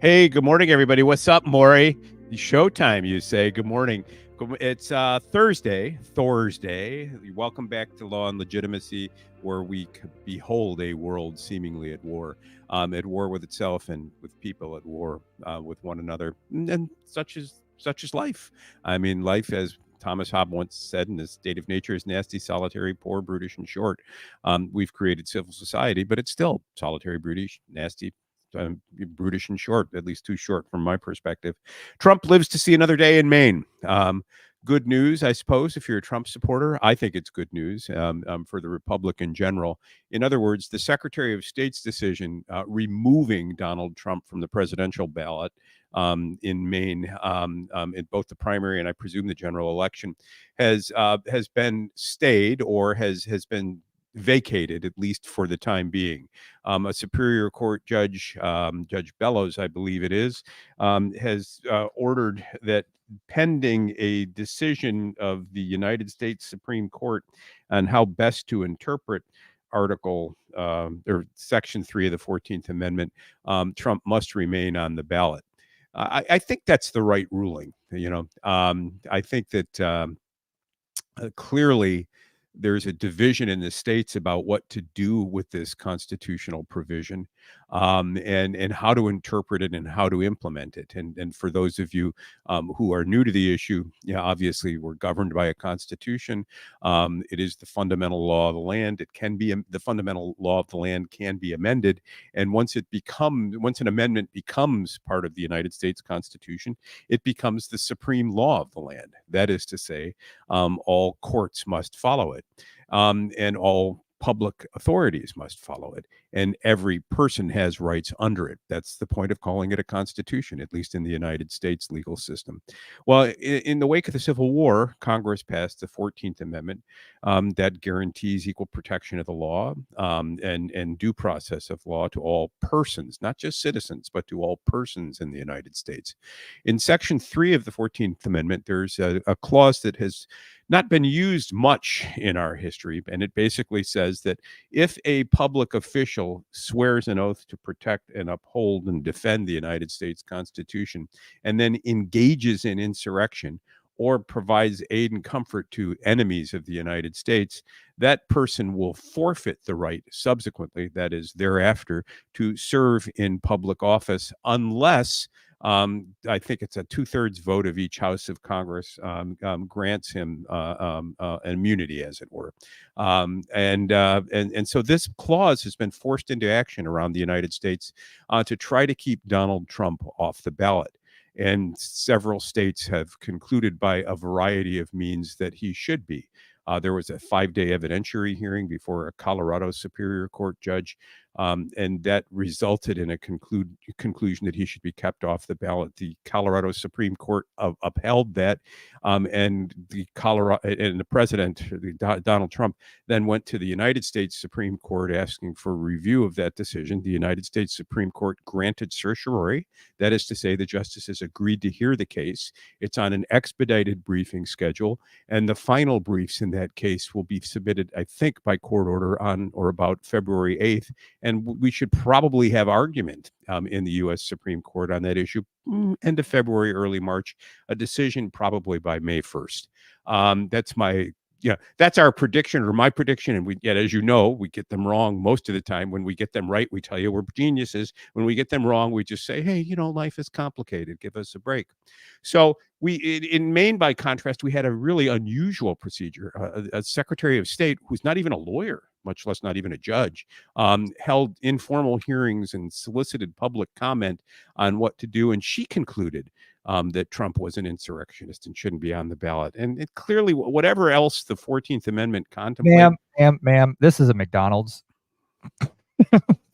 Hey, good morning, everybody. What's up, Maury? Showtime, you say. Good morning. It's Thursday. Welcome back to Law and Legitimacy, where we behold a world seemingly at war with itself and with people at war with one another. And such is life. I mean, life, as Thomas Hobbes once said, in the state of nature is nasty, solitary, poor, brutish, and short. We've created civil society, but it's still solitary, brutish, nasty, brutish and short, at least too short from my perspective. Trump lives to see another day in Maine. Good news, I suppose, if you're a Trump supporter. I think it's good news for the Republic in general. In other words, the Secretary of State's decision removing Donald Trump from the presidential ballot in Maine in both the primary and I presume the general election has been stayed or has been vacated, at least for the time being. A Superior Court judge, Judge Bellows, I believe it is, has ordered that pending a decision of the United States Supreme Court on how best to interpret Article or Section 3 of the 14th Amendment, Trump must remain on the ballot. I think that's the right ruling. I think that clearly there's a division in the states about what to do with this constitutional provision, and how to interpret it and how to implement it. And for those of you who are new to the issue, obviously we're governed by a constitution. It is the fundamental law of the land. It can be the fundamental law of the land can be amended, and once an amendment becomes part of the United States Constitution, it becomes the supreme law of the land. That is to say, all courts must follow it, and all public authorities must follow it, and every person has rights under it. That's the point of calling it a constitution, at least in the United States legal system. Well, in the wake of the Civil War, Congress passed the 14th Amendment that guarantees equal protection of the law and due process of law to all persons, not just citizens, but to all persons in the United States. In Section 3 of the 14th Amendment, there's a clause that has not been used much in our history, and it basically says that if a public official swears an oath to protect and uphold and defend the United States Constitution and then engages in insurrection or provides aid and comfort to enemies of the United States, that person will forfeit the right subsequently, that is thereafter, to serve in public office unless I think it's a 2/3 vote of each House of Congress grants him immunity, as it were. And so this clause has been forced into action around the United States to try to keep Donald Trump off the ballot. And several states have concluded by a variety of means that he should be. There was a 5-day evidentiary hearing before a Colorado Superior Court judge, and that resulted in a conclusion that he should be kept off the ballot. The Colorado Supreme Court upheld that, and the president, Donald Trump, then went to the United States Supreme Court asking for review of that decision. The United States Supreme Court granted certiorari, that is to say, the justices agreed to hear the case. It's on an expedited briefing schedule, and the final briefs in that case will be submitted, I think, by court order on or about February 8th. And we should probably have argument in the U.S. Supreme Court on that issue end of February, early March, a decision probably by May 1st. That's our prediction, or my prediction. And yet, as you know, we get them wrong most of the time. When we get them right, we tell you we're geniuses. When we get them wrong, we just say, hey, life is complicated. Give us a break. So in Maine, by contrast, we had a really unusual procedure. A Secretary of State, who's not even a lawyer, much less not even a judge, held informal hearings and solicited public comment on what to do. And she concluded that Trump was an insurrectionist and shouldn't be on the ballot. And it clearly, whatever else the 14th Amendment contemplates. Ma'am, this is a McDonald's.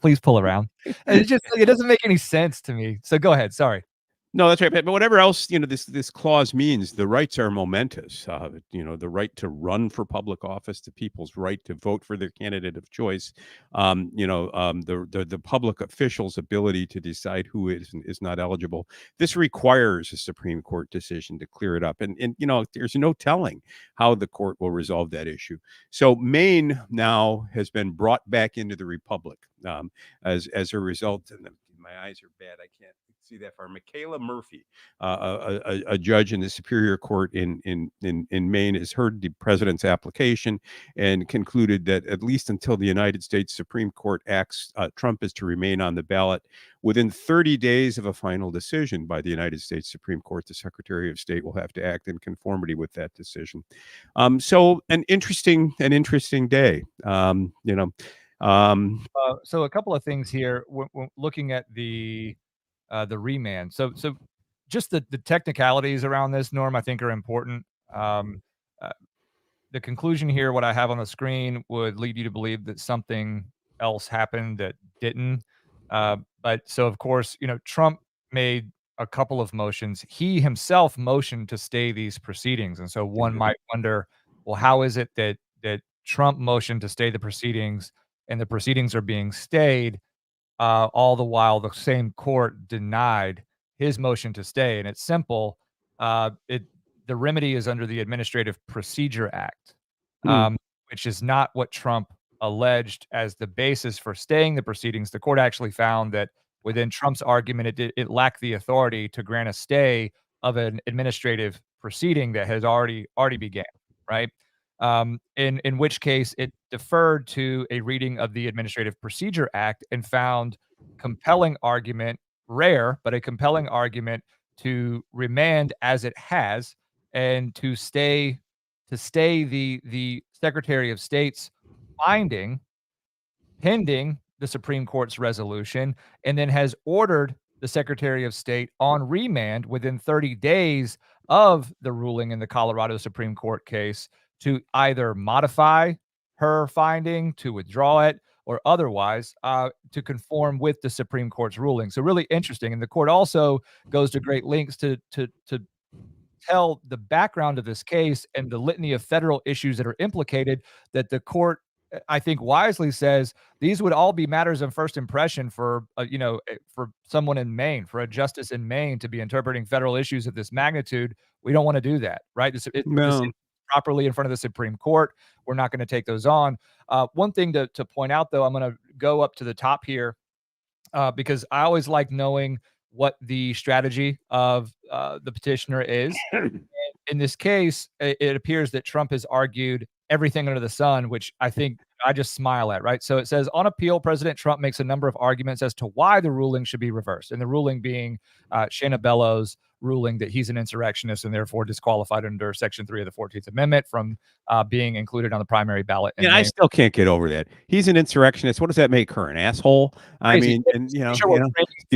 Please pull around. It doesn't make any sense to me. So go ahead. Sorry. No, that's right. But whatever else, this clause means, the rights are momentous. The right to run for public office, the people's right to vote for their candidate of choice, the public official's ability to decide who is not eligible. This requires a Supreme Court decision to clear it up. And there's no telling how the court will resolve that issue. So Maine now has been brought back into the Republic as a result. And my eyes are bad. I can't see that far. Michaela Murphy, a judge in the Superior Court in Maine, has heard the president's application and concluded that at least until the United States Supreme Court acts, Trump is to remain on the ballot. Within 30 days of a final decision by the United States Supreme Court, the Secretary of State will have to act in conformity with that decision. So an interesting day. So a couple of things here. We're looking at the remand. So just the technicalities around this, Norm, I think are important. The conclusion here, what I have on the screen, would lead you to believe that something else happened that didn't. But so, of course, Trump made a couple of motions. He himself motioned to stay these proceedings. And so one might wonder, well, how is it that Trump motioned to stay the proceedings and the proceedings are being stayed, all the while the same court denied his motion to stay? And it's simple. The remedy is under the Administrative Procedure Act, which is not what Trump alleged as the basis for staying the proceedings. The court actually found that within Trump's argument, it lacked the authority to grant a stay of an administrative proceeding that has already began, right? In which case it deferred to a reading of the Administrative Procedure Act and found compelling argument, rare, but a compelling argument to remand as it has and to stay the Secretary of State's finding pending the Supreme Court's resolution, and then has ordered the Secretary of State on remand within 30 days of the ruling in the Colorado Supreme Court case to either modify her finding, to withdraw it, or otherwise to conform with the Supreme Court's ruling. So really interesting. And the court also goes to great lengths to tell the background of this case and the litany of federal issues that are implicated, that the court, I think, wisely says these would all be matters of first impression for for someone in Maine, for a justice in Maine to be interpreting federal issues of this magnitude. We don't want to do that, right? This No. properly in front of the Supreme Court. We're not going to take those on. One thing to point out, though, I'm going to go up to the top here because I always like knowing what the strategy of the petitioner is. In this case, it appears that Trump has argued everything under the sun, which I think I just smile at, right? So it says, on appeal, President Trump makes a number of arguments as to why the ruling should be reversed. And the ruling being Shanna Bellows' ruling that he's an insurrectionist and therefore disqualified under Section 3 of the 14th Amendment from being included on the primary ballot. And I still can't get over that. He's an insurrectionist. What does that make her? An asshole? I mean, and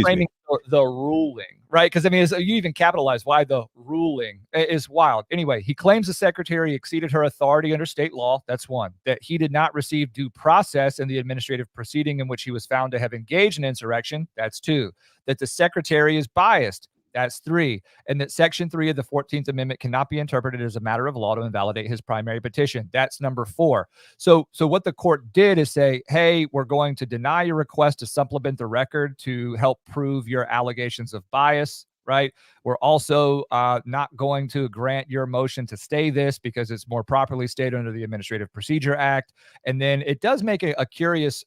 framing the ruling, right? Because I mean, you even capitalize why the ruling is wild. Anyway, he claims the secretary exceeded her authority under state law. That's one. That he did not receive due process in the administrative proceeding in which he was found to have engaged in insurrection. That's two. That the secretary is biased. That's three. And that Section 3 of the 14th Amendment cannot be interpreted as a matter of law to invalidate his primary petition. That's number four. So what the court did is say, hey, we're going to deny your request to supplement the record to help prove your allegations of bias, right? We're also not going to grant your motion to stay this because it's more properly stated under the Administrative Procedure Act. And then it does make a curious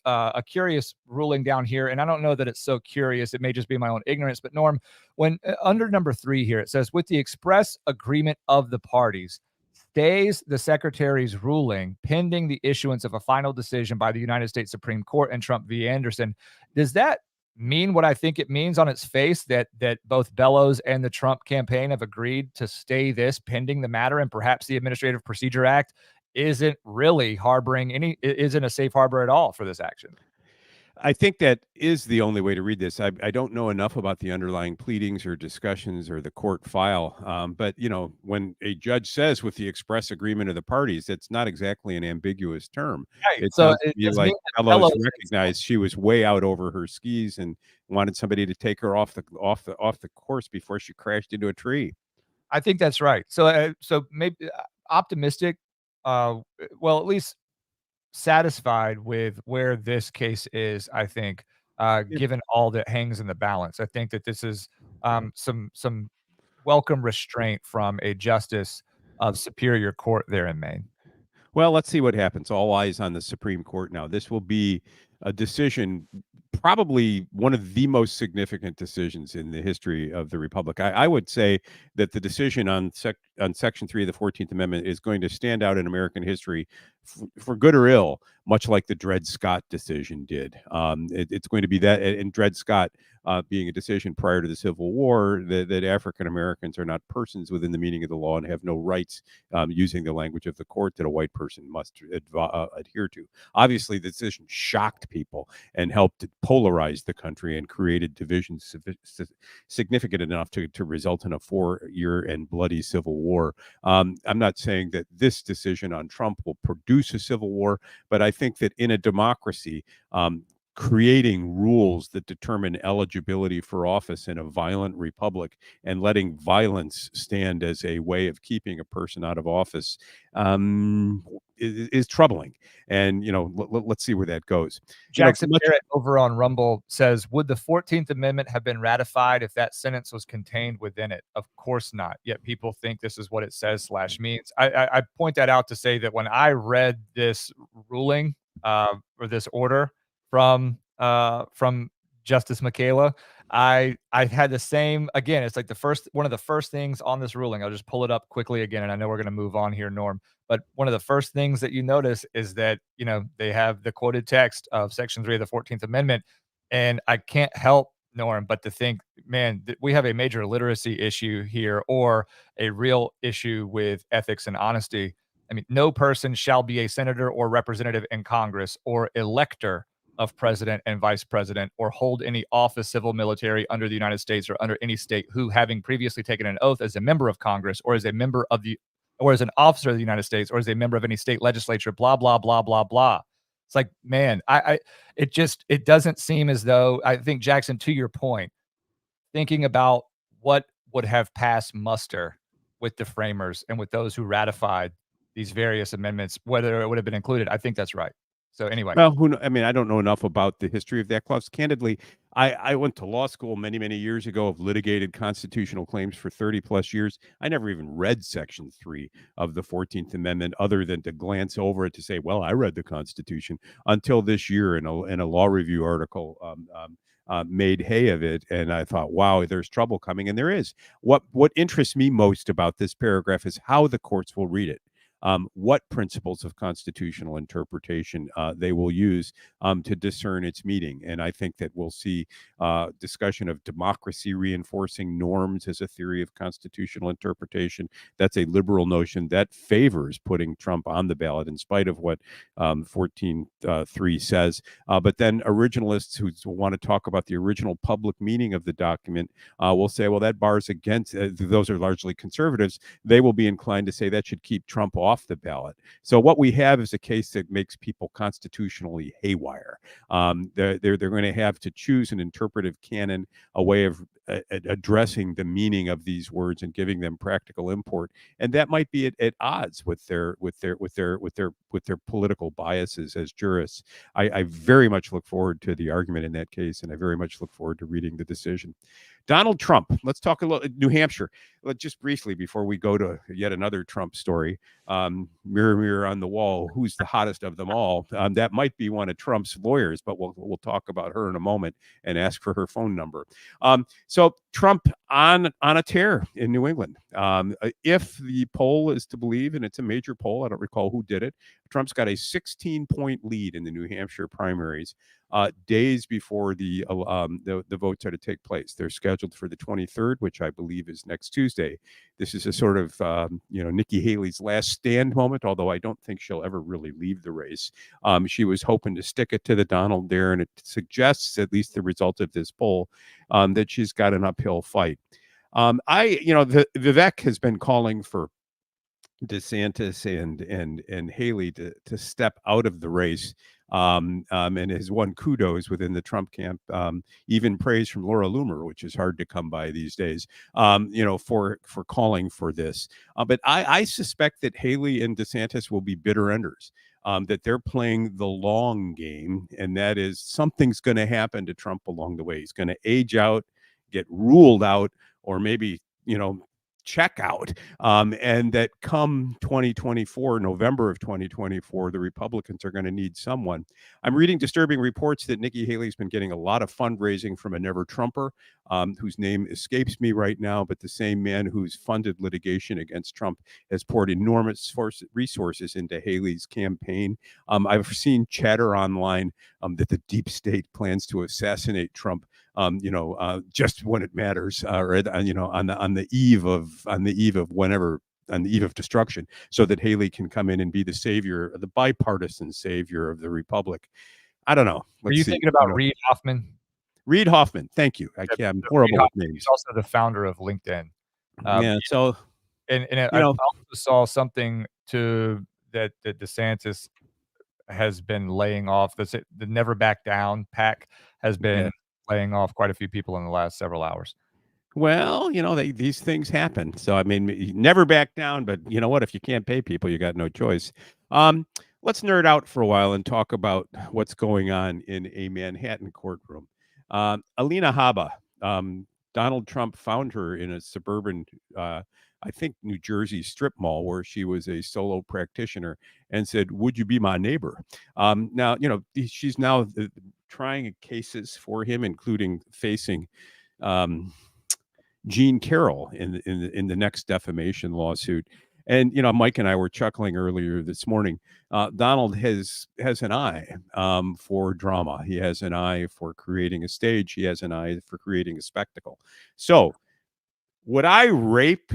ruling down here. And I don't know that it's so curious. It may just be my own ignorance. But Norm, when under number 3 here, it says, with the express agreement of the parties, stays the secretary's ruling pending the issuance of a final decision by the United States Supreme Court and Trump v. Anderson. Does that mean what I think it means on its face, that both Bellows and the Trump campaign have agreed to stay this pending the matter, and perhaps the Administrative Procedure Act isn't really isn't a safe harbor at all for this action? I think that is the only way to read this. I don't know enough about the underlying pleadings or discussions or the court file. But, when a judge says with the express agreement of the parties, it's not exactly an ambiguous term. Right. It So sounds to me does mean like that Bellows Bellows recognized she was way out over her skis and wanted somebody to take her off the course before she crashed into a tree. I think that's right. So maybe optimistic, well, at least satisfied with where this case is, I think, given all that hangs in the balance. I think that this is, some welcome restraint from a justice of superior court there in Maine. Well, let's see what happens. All eyes on the Supreme Court now. This will be a decision, probably one of the most significant decisions in the history of the Republic. I would say that the decision on Section 3 of the 14th Amendment is going to stand out in American history for good or ill, much like the Dred Scott decision did. It's going to be that, and Dred Scott being a decision prior to the Civil War that African Americans are not persons within the meaning of the law and have no rights, using the language of the court, that a white person must adhere to. Obviously, the decision shocked people and helped to polarize the country and created divisions significant enough to result in a 4-year and bloody civil war. I'm not saying that this decision on Trump will produce a civil war, but I think that in a democracy, creating rules that determine eligibility for office in a violent republic and letting violence stand as a way of keeping a person out of office, is troubling. And let's see where that goes. Jackson Much. Barrett over on Rumble says, "Would the 14th Amendment have been ratified if that sentence was contained within it? Of course not. Yet people think this is what it says slash means." I point that out to say that when I read this ruling, or this order from Justice Michaela, I had the same again, it's like one of the first things on this ruling. I'll just pull it up quickly again, and I know we're gonna move on here, Norm. But one of the first things that you notice is that, they have the quoted text of Section 3 of the 14th Amendment. And I can't help, Norm, but to think, man, we have a major literacy issue here, or a real issue with ethics and honesty. I mean, no person shall be a senator or representative in Congress or elector of president and vice president, or hold any office, civil, military, under the United States or under any state, who, having previously taken an oath as a member of Congress or as a member of the or as an officer of the United States or as a member of any state legislature, blah, blah, blah, blah, blah. It's like, man, it doesn't seem as though, I think, Jackson, to your point, thinking about what would have passed muster with the framers and with those who ratified these various amendments, whether it would have been included. I think that's right. So anyway, Well, I mean, I don't know enough about the history of that clause. Candidly, I went to law school many, many years ago, of litigated constitutional claims for 30 plus years. I never even read Section 3 of the 14th Amendment, other than to glance over it to say, well, I read the Constitution, until this year in a law review article. Made hay of it, and I thought, wow, there's trouble coming, and there is. What interests me most about this paragraph is how the courts will read it. What principles of constitutional interpretation they will use to discern its meaning. And I think that we'll see discussion of democracy reinforcing norms as a theory of constitutional interpretation. That's a liberal notion that favors putting Trump on the ballot in spite of what 14.3 says. But then originalists who want to talk about the original public meaning of the document will say, well, that bars against, those are largely conservatives. They will be inclined to say that should keep Trump off the ballot. So what we have is a case that makes people constitutionally haywire. They're going to have to choose an interpretive canon, a way of addressing the meaning of these words and giving them practical import, and that might be at odds with their political biases as jurists. I very much look forward to the argument in that case, and I very much look forward to reading the decision. Donald Trump. Let's talk a little New Hampshire. Just briefly before we go to yet another Trump story. Mirror, mirror on the wall, who's the hottest of them all? That might be one of Trump's lawyers, but we'll talk about her in a moment and ask for her phone number. So Trump on a tear in New England. If the poll is to believe, and it's a major poll, I don't recall who did it, Trump's got a 16-point lead in the New Hampshire primaries. days before the votes are to take place. They're scheduled for the 23rd, which I believe is next Tuesday. This is a sort of Nikki Haley's last stand moment, although I don't think she'll ever really leave the race. She was hoping to stick it to the Donald there, and it suggests, at least the result of this poll, that she's got an uphill fight. Vivek has been calling for DeSantis and Haley to step out of the race, and has won kudos within the Trump camp, even praise from Laura Loomer, which is hard to come by these days, for calling for this. But I suspect that Haley and DeSantis will be bitter enders. That they're playing the long game, and that is something's going to happen to Trump along the way. He's going to age out, get ruled out, or maybe check out, and that come 2024, November of 2024, the Republicans are going to need someone. I'm reading disturbing reports that Nikki Haley's been getting a lot of fundraising from a never Trumper, whose name escapes me right now, but the same man who's funded litigation against Trump has poured enormous resources into Haley's campaign. I've seen chatter online that the deep state plans to assassinate Trump, just when it matters, or on the eve of destruction, so that Haley can come in and be the savior, the bipartisan savior of the republic. I don't know. Are you thinking about Reid Hoffman? Reid Hoffman, thank you. I'm horrible with names. He's also the founder of LinkedIn. Yeah. So, I also saw something that DeSantis has been laying off. The Never Back Down PAC has been laying off quite a few people in the last several hours. Well, these things happen. So, I mean, never back down. But you know what? If you can't pay people, you got no choice. Let's nerd out for a while and talk about what's going on in a Manhattan courtroom. Alina Habba, Donald Trump found her in a suburban, I think, New Jersey strip mall where she was a solo practitioner, and said, "Would you be my neighbor?" Now, she's now trying cases for him, including facing Jean Carroll in the next defamation lawsuit. And Mike and I were chuckling earlier this morning. Donald has an eye for drama. He has an eye for creating a stage. He has an eye for creating a spectacle. So, would I rape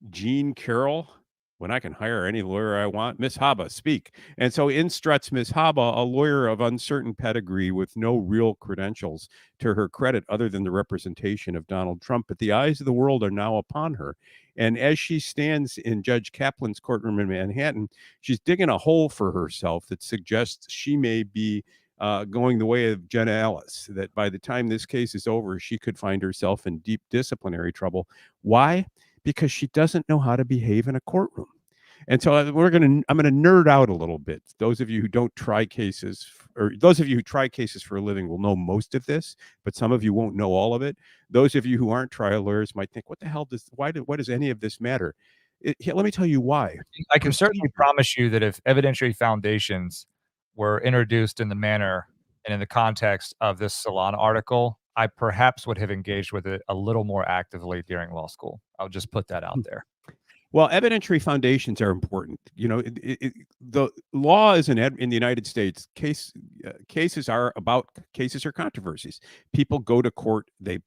Jean Carroll when I can hire any lawyer I want? Miss Habba, speak. And so in struts Miss Habba, a lawyer of uncertain pedigree with no real credentials to her credit other than the representation of Donald Trump. But the eyes of the world are now upon her. And as she stands in Judge Kaplan's courtroom in Manhattan, she's digging a hole for herself that suggests she may be going the way of Jenna Ellis, that by the time this case is over, she could find herself in deep disciplinary trouble. Why? Because she doesn't know how to behave in a courtroom. And so I'm going to nerd out a little bit. Those of you who don't try cases, or those of you who try cases for a living, will know most of this, but some of you won't know all of it. Those of you who aren't trial lawyers might think, what does any of this matter? Let me tell you why. I can certainly promise you that if evidentiary foundations were introduced in the manner and in the context of this Salon article, I perhaps would have engaged with it a little more actively during law school. I'll just put that out there. Well, evidentiary foundations are important. The law is in the United States. Cases are controversies. People go to court. They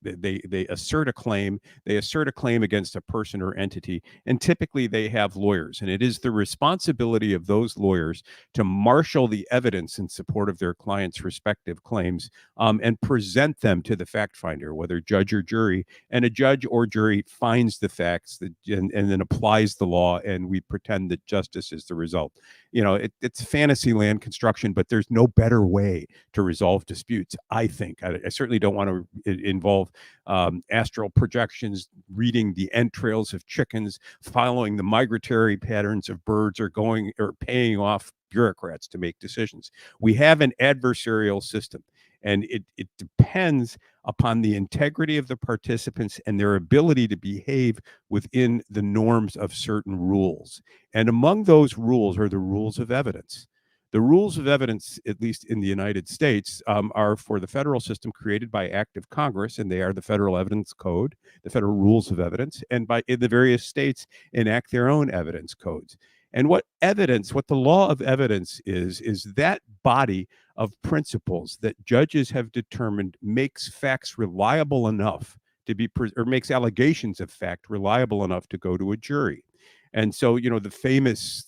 assert a claim. They assert a claim against a person or entity, and typically they have lawyers. And it is the responsibility of those lawyers to marshal the evidence in support of their clients' respective claims, and present them to the fact finder, whether judge or jury. And a judge or jury finds the facts and then applies the law, and we pretend that justice is the result. It's fantasy land construction, but there's no better way to resolve disputes, I think. I certainly don't want to involve astral projections, reading the entrails of chickens, following the migratory patterns of birds, or paying off bureaucrats to make decisions. We have an adversarial system, and it depends upon the integrity of the participants and their ability to behave within the norms of certain rules. And among those rules are the rules of evidence. The rules of evidence, at least in the United States, are for the federal system created by act of Congress, and they are the Federal Evidence Code, the Federal Rules of Evidence, and in the various states enact their own evidence codes. And what the law of evidence is that body of principles that judges have determined makes facts reliable enough to be, or makes allegations of fact reliable enough to go to a jury. And so, the famous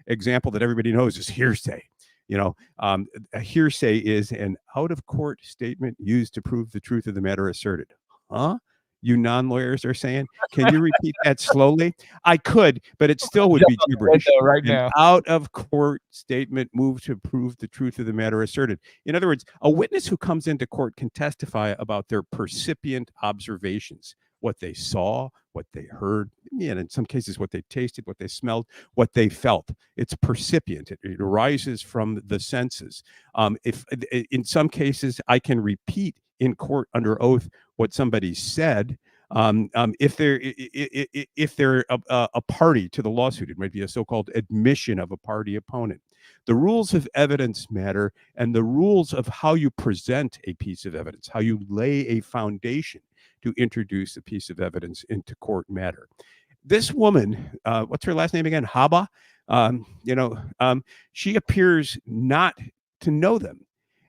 example that everybody knows is hearsay. A hearsay is an out-of-court statement used to prove the truth of the matter asserted. Huh? You non-lawyers are saying, can you repeat that slowly? I could, but it still would be gibberish. Right An now. out-of-court statement moved to prove the truth of the matter asserted. In other words, a witness who comes into court can testify about their percipient observations, what they saw, what they heard, and in some cases, what they tasted, what they smelled, what they felt. It's percipient. It arises from the senses. If in some cases, I can repeat in court under oath what somebody said. If they're a party to the lawsuit, it might be a so-called admission of a party opponent. The rules of evidence matter, and the rules of how you present a piece of evidence, how you lay a foundation to introduce a piece of evidence into court matter. This woman, what's her last name again? Haba. She appears not to know them.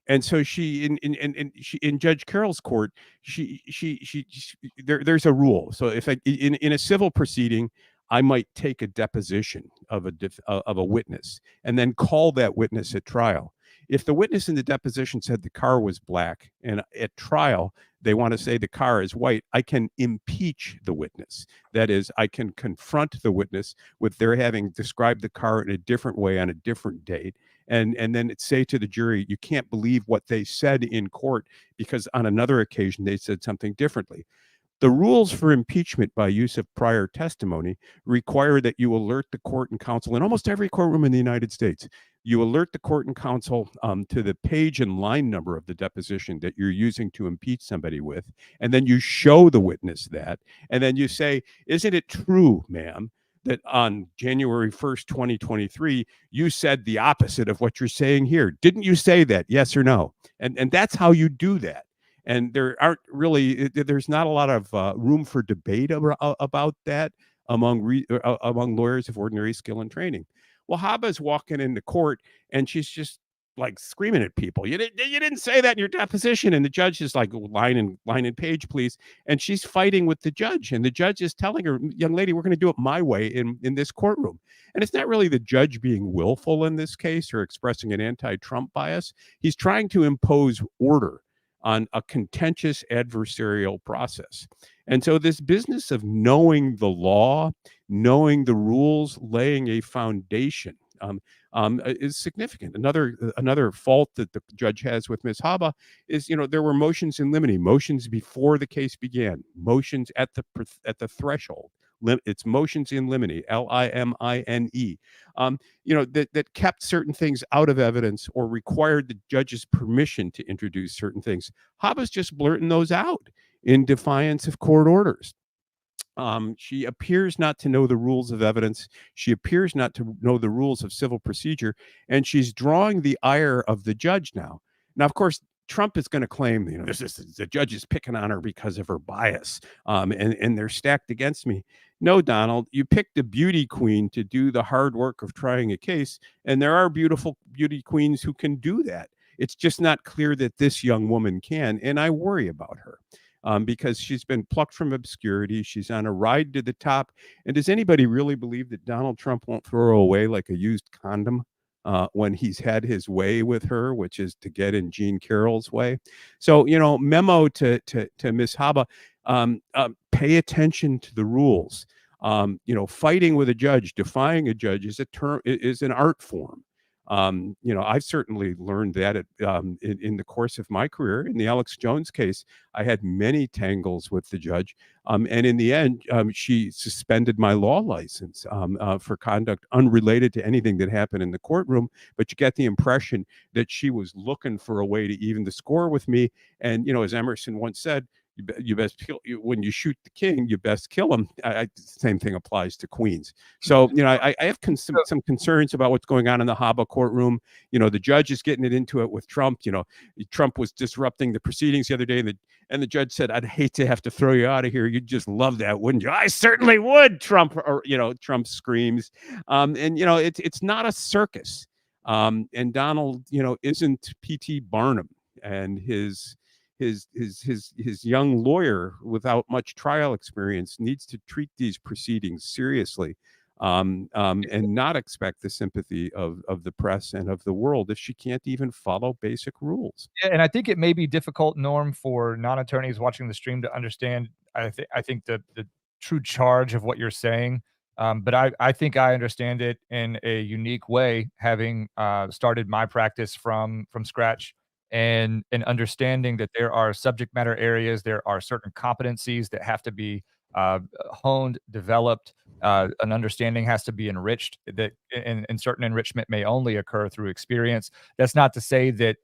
And so she in Judge Carroll's court, there's a rule. So if in a civil proceeding, I might take a deposition of a witness and then call that witness at trial. If the witness in the deposition said the car was black and at trial they want to say the car is white, I can impeach the witness. That is, I can confront the witness with their having described the car in a different way on a different date. And then say to the jury, you can't believe what they said in court because on another occasion they said something differently. The rules for impeachment by use of prior testimony require that you alert the court and counsel in almost every courtroom in the United States. You alert the court and counsel to the page and line number of the deposition that you're using to impeach somebody with, and then you show the witness that, and then you say, isn't it true, ma'am, that on January 1st, 2023, you said the opposite of what you're saying here? Didn't you say that? Yes or no? And that's how you do that. And there's not a lot of room for debate about that among lawyers of ordinary skill and training. Well, Haba's walking into court and she's just like screaming at people. You didn't say that in your deposition. And the judge is like, line and page, please. And she's fighting with the judge. And the judge is telling her, young lady, we're going to do it my way in this courtroom. And it's not really the judge being willful in this case or expressing an anti-Trump bias. He's trying to impose order on a contentious adversarial process. And so this business of knowing the law, knowing the rules, laying a foundation is significant. Another fault that the judge has with Ms. Haba is, there were motions in limine, motions before the case began, motions at the threshold. It's motions in limine, Limine, that kept certain things out of evidence or required the judge's permission to introduce certain things. Haba's just blurting those out in defiance of court orders. She appears not to know the rules of evidence. She appears not to know the rules of civil procedure, and she's drawing the ire of the judge now. Now, of course, Trump is going to claim, the judge is picking on her because of her bias, and they're stacked against me. No, Donald, you picked a beauty queen to do the hard work of trying a case, and there are beautiful beauty queens who can do that. It's just not clear that this young woman can, and I worry about her. Because she's been plucked from obscurity. She's on a ride to the top. And does anybody really believe that Donald Trump won't throw her away like a used condom when he's had his way with her, which is to get in Jean Carroll's way? So, memo to Ms. Haba, pay attention to the rules. Fighting with a judge, defying a judge is an art form. I've certainly learned that in the course of my career. In the Alex Jones case, I had many tangles with the judge. And in the end, she suspended my law license for conduct unrelated to anything that happened in the courtroom. But you get the impression that she was looking for a way to even the score with me. And, as Emerson once said, you best kill when you shoot the king, you best kill him. Same thing applies to queens. So, I have some concerns about what's going on in the Haba courtroom. The judge is getting it into it with Trump. Trump was disrupting the proceedings the other day, and the judge said, "I'd hate to have to throw you out of here. You'd just love that, wouldn't you?" "I certainly would." Trump, or Trump screams. And it's not a circus. And Donald, isn't P.T. Barnum, and his young lawyer without much trial experience needs to treat these proceedings seriously, and not expect the sympathy of the press and of the world if she can't even follow basic rules. Yeah, and I think it may be difficult, Norm, for non-attorneys watching the stream to understand. I think the true charge of what you're saying, but I think I understand it in a unique way, having started my practice from scratch, and understanding that there are subject matter areas, there are certain competencies that have to be honed, developed. An understanding has to be enriched. And certain enrichment may only occur through experience. That's not to say that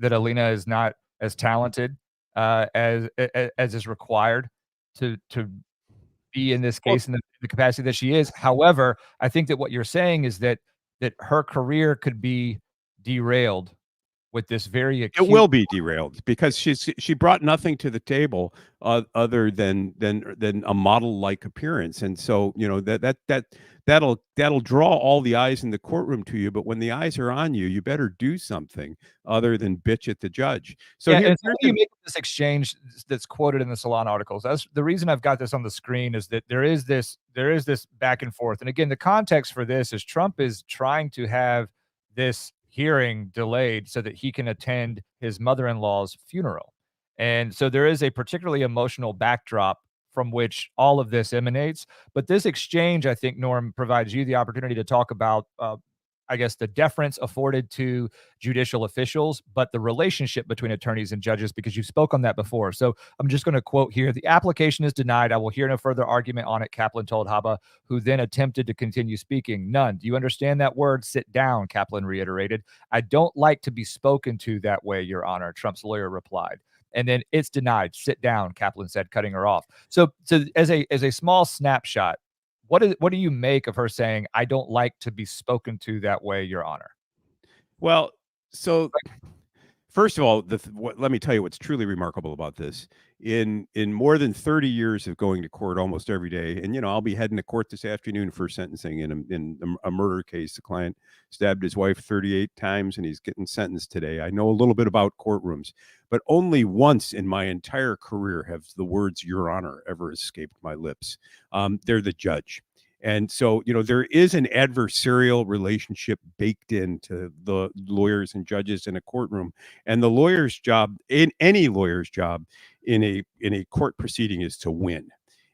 Alina is not as talented as is required to be in this Well, case in the capacity that she is. However, I think that what you're saying is that her career could be derailed with this very it acute. will be derailed because she brought nothing to the table, other than a model-like appearance, and so that'll draw all the eyes in the courtroom to you. But when the eyes are on you, you better do something other than bitch at the judge. So Yeah, here, and so here's what do you make of this exchange that's quoted in the Salon articles? That's the reason I've got this on the screen, is that there is this back and forth. And again, the context for this is Trump is trying to have this hearing delayed so that he can attend his mother-in-law's funeral. And so there is a particularly emotional backdrop from which all of this emanates. But this exchange, I think, Norm, provides you the opportunity to talk about, I guess, the deference afforded to judicial officials, but the relationship between attorneys and judges, because you spoke on that before. So I'm just going to quote here: "The application is denied. I will hear no further argument on it," Kaplan told Haba, who then attempted to continue speaking. "None. Do you understand that word? Sit down," Kaplan reiterated. "I don't like to be spoken to that way, Your Honor," Trump's lawyer replied. And then, "It's denied. Sit down," Kaplan said, cutting her off. So as a small snapshot, what do you make of her saying, "I don't like to be spoken to that way, Your Honor"? well, so first of all, let me tell you what's truly remarkable about this. In more than 30 years of going to court almost every day, and I'll be heading to court this afternoon for sentencing in a murder case. The client stabbed his wife 38 times, and he's getting sentenced today. I know a little bit about courtrooms, but only once in my entire career have the words "Your Honor" ever escaped my lips. They're the judge. And so, there is an adversarial relationship baked into the lawyers and judges in a courtroom. And the lawyer's job, in any lawyer's job in a court proceeding, is to win.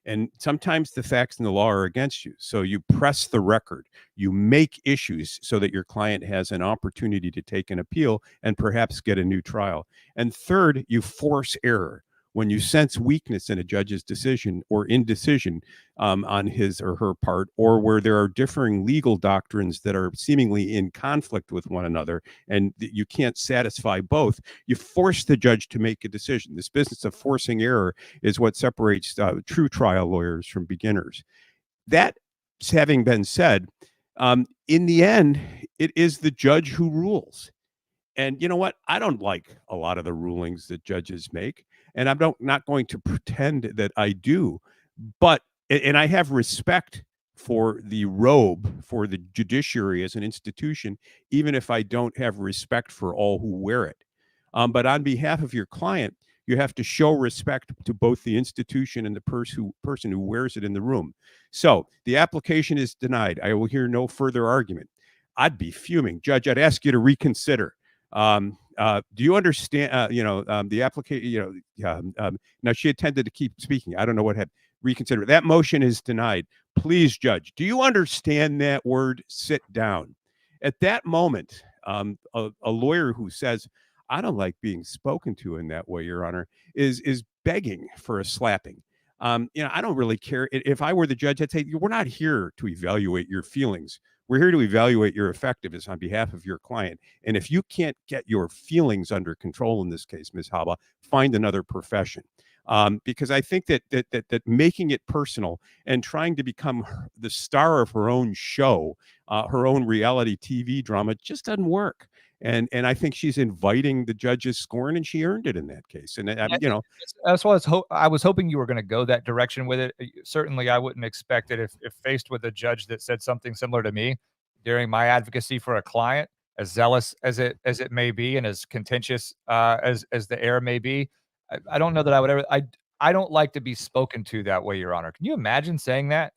And sometimes the facts and the law are against you. So you press the record, you make issues so that your client has an opportunity to take an appeal and perhaps get a new trial. And third, you force error. When you sense weakness in a judge's decision or indecision, on his or her part, or where there are differing legal doctrines that are seemingly in conflict with one another, and you can't satisfy both, you force the judge to make a decision. This business of forcing error is what separates true trial lawyers from beginners. That having been said, in the end, it is the judge who rules. And you know what? I don't like a lot of the rulings that judges make, and I'm not going to pretend that I do. But and I have respect for the robe, for the judiciary as an institution, even if I don't have respect for all who wear it. But on behalf of your client, you have to show respect to both the institution and the person who wears it in the room. So the application is denied. I will hear no further argument. I'd be fuming, Judge. I'd ask you to reconsider. Do you understand? The application. Now she intended to keep speaking. I don't know what had reconsider. That motion is denied. Please, Judge, do you understand that word? Sit down. At that moment, a lawyer who says, "I don't like being spoken to in that way, Your Honor," is begging for a slapping. I don't really care. If I were the judge, I'd say, "We're not here to evaluate your feelings. We're here to evaluate your effectiveness on behalf of your client. And if you can't get your feelings under control in this case, Ms. Haba, find another profession." because I think that making it personal and trying to become the star of her own show, her own reality TV drama, just doesn't work. And I think she's inviting the judge's scorn, and she earned it in that case. And Yeah, that's why I was hoping you were going to go that direction with it. Certainly, I wouldn't expect it if faced with a judge that said something similar to me during my advocacy for a client, as zealous as it may be, and as contentious as the air may be. I don't know that I would ever. I don't like to be spoken to that way, Your Honor. Can you imagine saying that?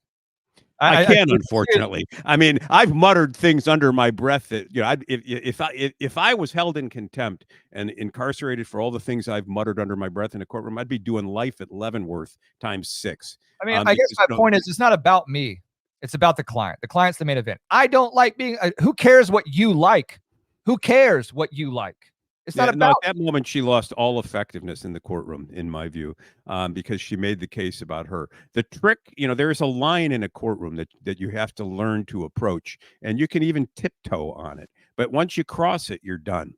I I can, unfortunately. I mean, I've muttered things under my breath that, if I was held in contempt and incarcerated for all the things I've muttered under my breath in a courtroom, I'd be doing life at Leavenworth times 6. I mean, I guess my point is, it's not about me. It's about the client. The client's the main event. I don't like being. Who cares what you like? Who cares what you like? It's not about. At that moment, she lost all effectiveness in the courtroom, in my view, because she made the case about her. The trick, there's a line in a courtroom that you have to learn to approach, and you can even tiptoe on it. But once you cross it, you're done.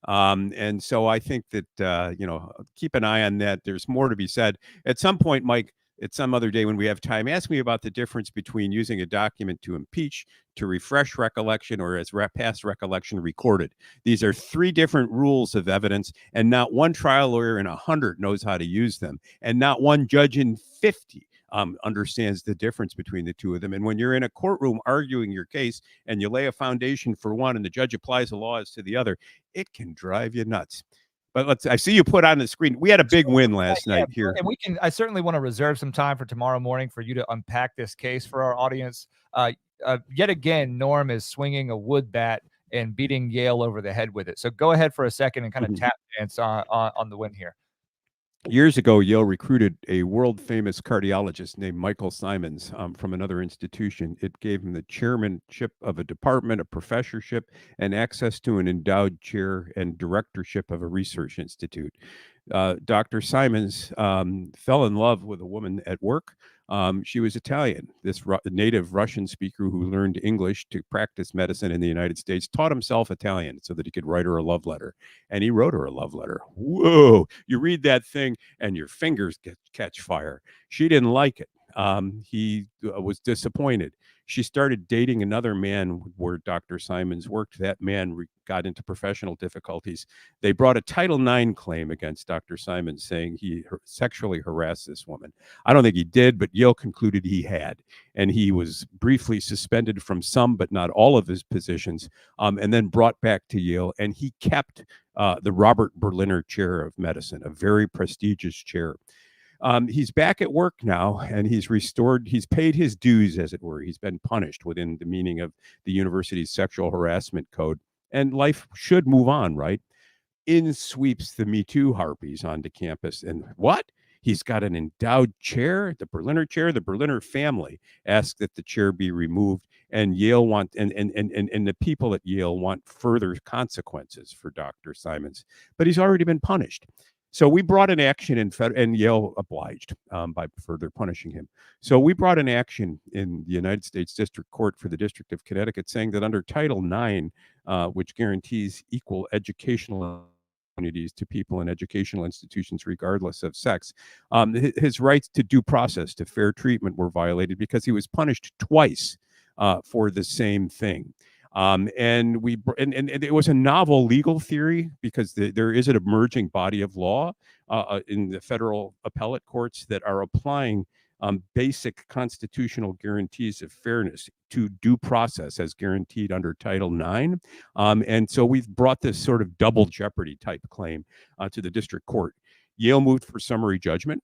And so I think that, keep an eye on that. There's more to be said. At some point, Mike, at some other day when we have time, ask me about the difference between using a document to impeach, to refresh recollection, or as past recollection recorded. These are 3 different rules of evidence, and not one trial lawyer in 100 knows how to use them, and not one judge in 50 understands the difference between the 2 of them. And when you're in a courtroom arguing your case and you lay a foundation for one and the judge applies the laws to the other, it can drive you nuts. But I see you put on the screen. We had a big win last night here. And I certainly want to reserve some time for tomorrow morning for you to unpack this case for our audience. Yet again, Norm is swinging a wood bat and beating Yale over the head with it. So go ahead for a second and kind of tap dance on the win here. Years ago, Yale recruited a world-famous cardiologist named Michael Simons from another institution. It gave him the chairmanship of a department, a professorship, and access to an endowed chair and directorship of a research institute. Dr. Simons fell in love with a woman at work. She was Italian. This native Russian speaker who learned English to practice medicine in the United States taught himself Italian so that he could write her a love letter. And he wrote her a love letter. Whoa, you read that thing and your fingers catch fire. She didn't like it. He was disappointed. She started dating another man where Dr. Simons worked. That man got into professional difficulties. They brought a Title IX claim against Dr. Simons, saying he sexually harassed this woman. I don't think he did, but Yale concluded he had. And he was briefly suspended from some, but not all of his positions, and then brought back to Yale. And he kept the Robert Berliner Chair of Medicine, a very prestigious chair. He's back at work now, and he's paid his dues, as it were. He's been punished within the meaning of the university's sexual harassment code, and life should move on, right? In sweeps the Me Too harpies onto campus, and what? He's got an endowed chair, the Berliner chair. The Berliner family asked that the chair be removed, and Yale and the people at Yale want further consequences for Dr. Simons, but he's already been punished. So we brought an action and Yale obliged by further punishing him. So we brought an action in the United States District Court for the District of Connecticut saying that under Title IX, which guarantees equal educational opportunities to people in educational institutions regardless of sex, his rights to due process, to fair treatment were violated because he was punished twice for the same thing. And it was a novel legal theory because there is an emerging body of law in the federal appellate courts that are applying basic constitutional guarantees of fairness to due process as guaranteed under Title IX. And so we've brought this sort of double jeopardy type claim to the district court. Yale moved for summary judgment.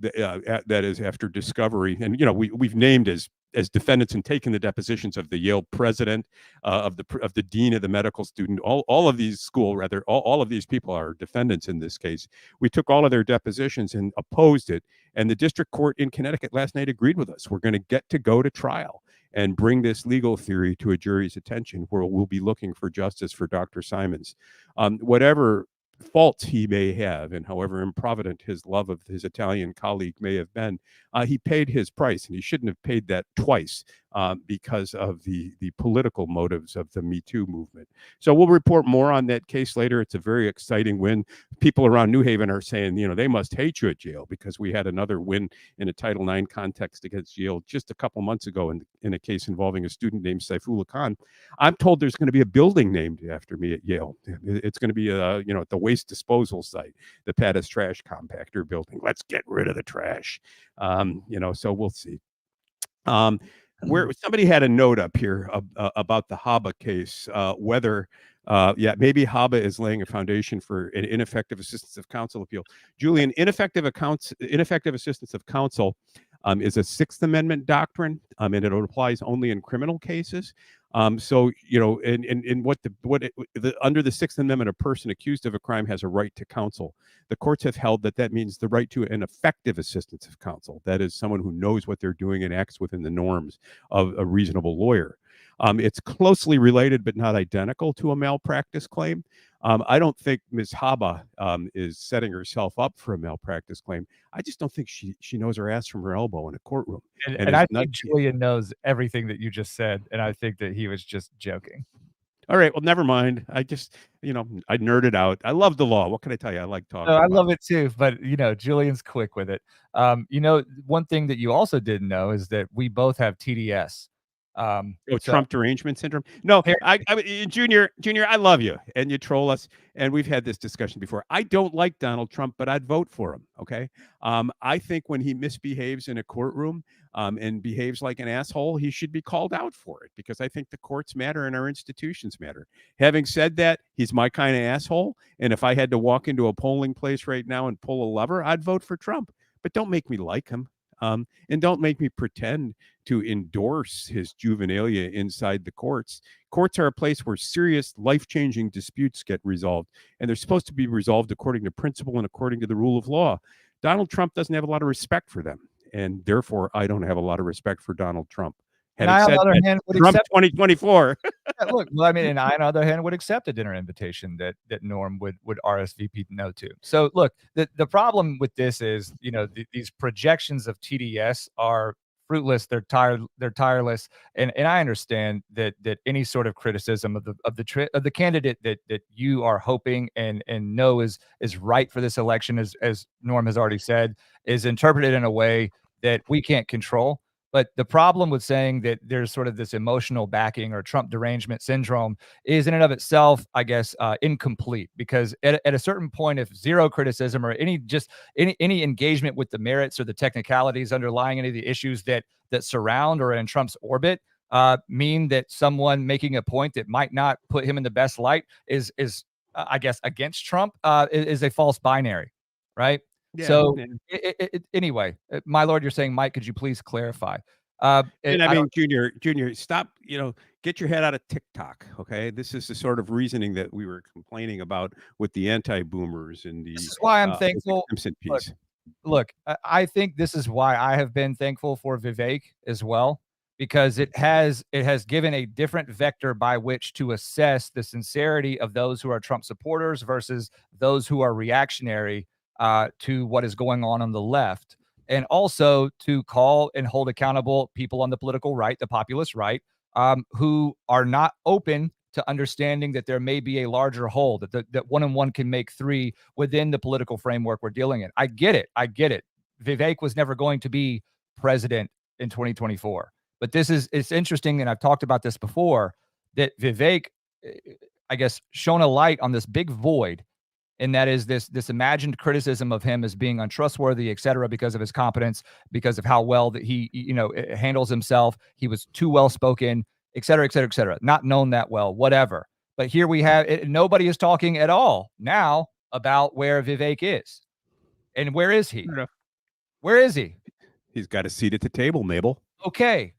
That is after discovery, and we've named as defendants and taken the depositions of the Yale president, of the dean of the medical student. All of these all of these people are defendants in this case. We took all of their depositions and opposed it, and the district court in Connecticut last night agreed with us. We're going to go to trial and bring this legal theory to a jury's attention, where we'll be looking for justice for Dr. Simons. Whatever faults he may have, and however improvident his love of his Italian colleague may have been, he paid his price, and he shouldn't have paid that twice because of the political motives of the Me Too movement. So we'll report more on that case later. It's a very exciting win. People around New Haven are saying, they must hate you at Yale because we had another win in a Title IX context against Yale just a couple months ago in a case involving a student named Saifullah Khan. I'm told there's going to be a building named after me at Yale. It's going to be at the waste disposal site, the Pattis trash compactor building. Let's get rid of the trash. So we'll see. Where somebody had a note up here about the Haba case, whether maybe Haba is laying a foundation for an ineffective assistance of counsel appeal. Julian, ineffective assistance of counsel is a Sixth Amendment doctrine, and it applies only in criminal cases. So in under the Sixth Amendment, a person accused of a crime has a right to counsel. The courts have held that means the right to an effective assistance of counsel. That is someone who knows what they're doing and acts within the norms of a reasonable lawyer. It's closely related but not identical to a malpractice claim. I don't think Ms. Haba is setting herself up for a malpractice claim. I just don't think she knows her ass from her elbow in a courtroom. And I think Julian knows everything that you just said, and I think that he was just joking. All right, well, never mind. I just, I nerded out. I love the law. What can I tell you? I like talking. I love it too, but Julian's quick with it. One thing that you also didn't know is that we both have TDS. Trump derangement syndrome. No, Junior, I love you, and you troll us, and we've had this discussion before. I don't like Donald Trump, but I'd vote for him. Okay, I think when he misbehaves in a courtroom and behaves like an asshole, he should be called out for it, because I think the courts matter and our institutions matter. Having said that, he's my kind of asshole, and if I had to walk into a polling place right now and pull a lever, I'd vote for Trump. But don't make me like him. And don't make me pretend to endorse his juvenilia inside the courts. Courts are a place where serious, life-changing disputes get resolved, and they're supposed to be resolved according to principle and according to the rule of law. Donald Trump doesn't have a lot of respect for them, and therefore I don't have a lot of respect for Donald Trump. Having said that, Trump 2024. Look, well, I mean, and I, on the other hand, would accept a dinner invitation that Norm would RSVP no to. So, look, the problem with this is, these projections of TDS are fruitless. They're tireless, and I understand that any sort of criticism of the candidate that you are hoping and know is right for this election, as Norm has already said, is interpreted in a way that we can't control. But the problem with saying that there's sort of this emotional backing or Trump derangement syndrome is in and of itself, I guess, incomplete, because at a certain point, if zero criticism or any engagement with the merits or the technicalities underlying any of the issues that surround or in Trump's orbit mean that someone making a point that might not put him in the best light is I guess, against Trump is a false binary, right? Yeah, so anyway, my lord, you're saying, Mike, could you please clarify? Junior, stop, get your head out of TikTok. Okay. This is the sort of reasoning that we were complaining about with the anti-boomers and this is why I'm thankful. Piece. Look, I think this is why I have been thankful for Vivek as well, because it has given a different vector by which to assess the sincerity of those who are Trump supporters versus those who are reactionary to what is going on the left, and also to call and hold accountable people on the political right, the populist right, who are not open to understanding that there may be a larger whole, that one and one can make three within the political framework we're dealing in. I get it. Vivek was never going to be president in 2024. But it's interesting, and I've talked about this before, that Vivek, I guess, shone a light on this big void. And that is this imagined criticism of him as being untrustworthy, et cetera, because of his competence, because of how well that he, handles himself. He was too well-spoken, et cetera, et cetera, et cetera. Not known that well, whatever. But here we have it. Nobody is talking at all now about where Vivek is. And where is he? Where is he? He's got a seat at the table, Mabel. Okay.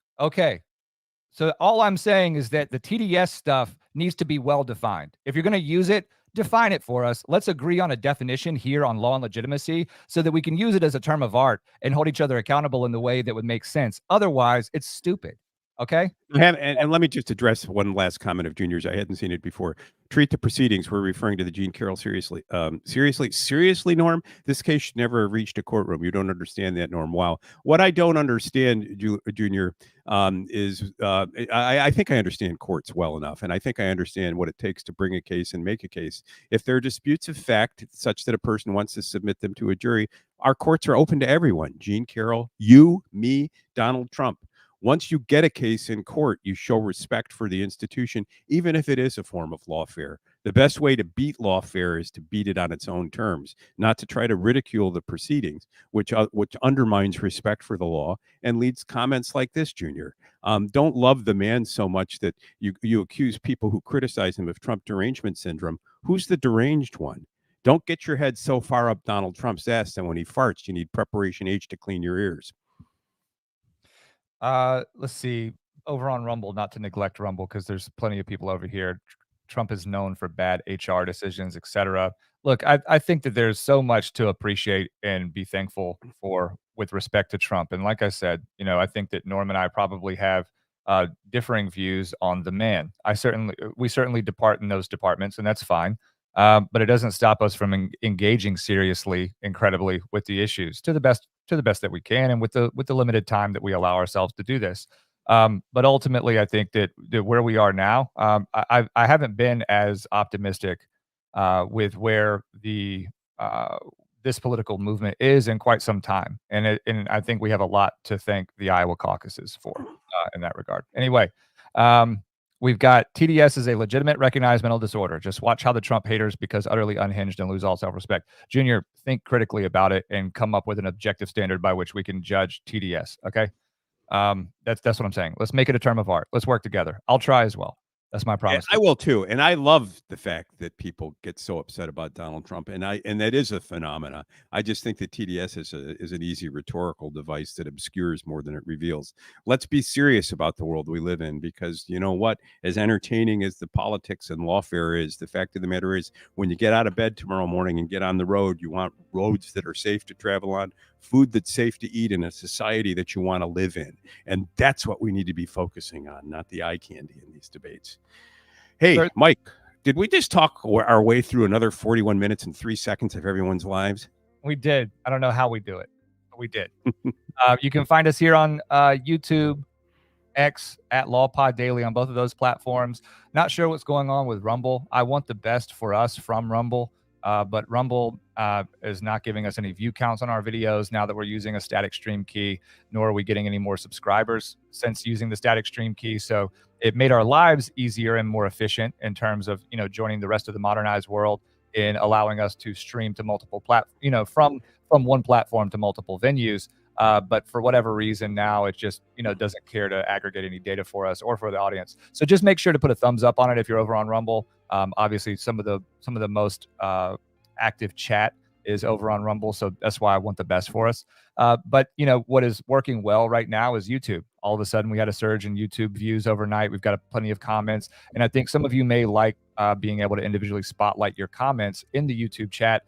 So all I'm saying is that the TDS stuff needs to be well-defined. If you're going to use it, define it for us. Let's agree on a definition here on Law and Legitimacy so that we can use it as a term of art and hold each other accountable in the way that would make sense. Otherwise, it's stupid. Okay. And let me just address one last comment of Junior's. I hadn't seen it before. Treat the proceedings. We're referring to the Jean Carroll seriously. Seriously, Norm. This case should never have reached a courtroom. You don't understand that, Norm. Wow. What I don't understand, Junior, is I think I understand courts well enough, and I think I understand what it takes to bring a case and make a case. If there are disputes of fact such that a person wants to submit them to a jury, our courts are open to everyone. Jean Carroll, you, me, Donald Trump. Once you get a case in court, you show respect for the institution, even if it is a form of lawfare. The best way to beat lawfare is to beat it on its own terms, not to try to ridicule the proceedings, which undermines respect for the law and leads comments like this, Junior. Don't love the man so much that you accuse people who criticize him of Trump derangement syndrome. Who's the deranged one? Don't get your head so far up Donald Trump's ass that when he farts, you need preparation H to clean your ears. Let's see. Over on Rumble, not to neglect Rumble, because there's plenty of people over here. Trump is known for bad HR decisions, etc. Look, I think that there's so much to appreciate and be thankful for with respect to Trump. And like I said, I think that Norm and I probably have differing views on the man. We certainly depart in those departments, and that's fine. But it doesn't stop us from engaging seriously, incredibly, with the issues to the best that we can, and with the limited time that we allow ourselves to do this. But ultimately, I think that where we are now, I haven't been as optimistic with where the this political movement is in quite some time, and I think we have a lot to thank the Iowa caucuses for in that regard. Anyway. We've got TDS is a legitimate, recognized mental disorder. Just watch how the Trump haters because utterly unhinged and lose all self-respect. Junior, think critically about it and come up with an objective standard by which we can judge TDS. Okay, that's what I'm saying. Let's make it a term of art. Let's work together. I'll try as well. That's my promise. I will too, and I love the fact that people get so upset about Donald Trump, and that is a phenomena. I just think that TDS is an easy rhetorical device that obscures more than it reveals. Let's be serious about the world we live in, because you know what? As entertaining as the politics and lawfare is, the fact of the matter is, when you get out of bed tomorrow morning and get on the road, you want roads that are safe to travel on, food that's safe to eat, in a society that you want to live in, and that's what we need to be focusing on, not the eye candy in these debates. Hey, Mike, did we just talk our way through another 41 minutes and 3 seconds of everyone's lives? We did. I don't know how we do it, but we did. You can find us here on YouTube, X, at LawPod Daily on both of those platforms. Not sure what's going on with Rumble. I want the best for us from Rumble, but Rumble is not giving us any view counts on our videos now that we're using a static stream key, nor are we getting any more subscribers since using the static stream key. So it made our lives easier and more efficient in terms of, joining the rest of the modernized world in allowing us to stream to multiple from one platform to multiple venues. But for whatever reason now it just, doesn't care to aggregate any data for us or for the audience. So just make sure to put a thumbs up on it if you're over on Rumble. Obviously some of the most active chat is over on Rumble, so that's why I want the best for us. But what is working well right now is YouTube. All of a sudden we had a surge in YouTube views overnight. We've got plenty of comments, and I think some of you may like being able to individually spotlight your comments in the YouTube chat.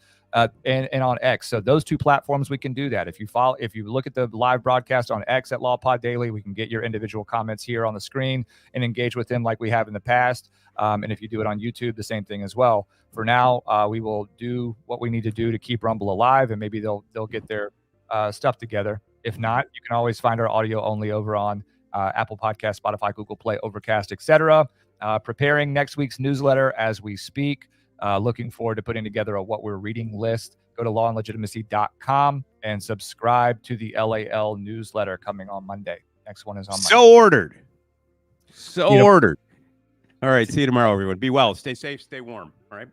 And on X. So those two platforms, we can do that. If you look at the live broadcast on X at LawPod Daily, we can get your individual comments here on the screen and engage with them like we have in the past. And if you do it on YouTube, the same thing as well. For now, we will do what we need to do to keep Rumble alive, and maybe they'll get their stuff together. If not, you can always find our audio only over on Apple Podcast, Spotify, Google Play, Overcast, etc. Preparing next week's newsletter as we speak. Looking forward to putting together a what we're reading list. Go to lawandlegitimacy.com and subscribe to the LAL newsletter coming on Monday. Next one is on Monday. So ordered. All right. See you tomorrow, everyone. Be well. Stay safe. Stay warm. All right.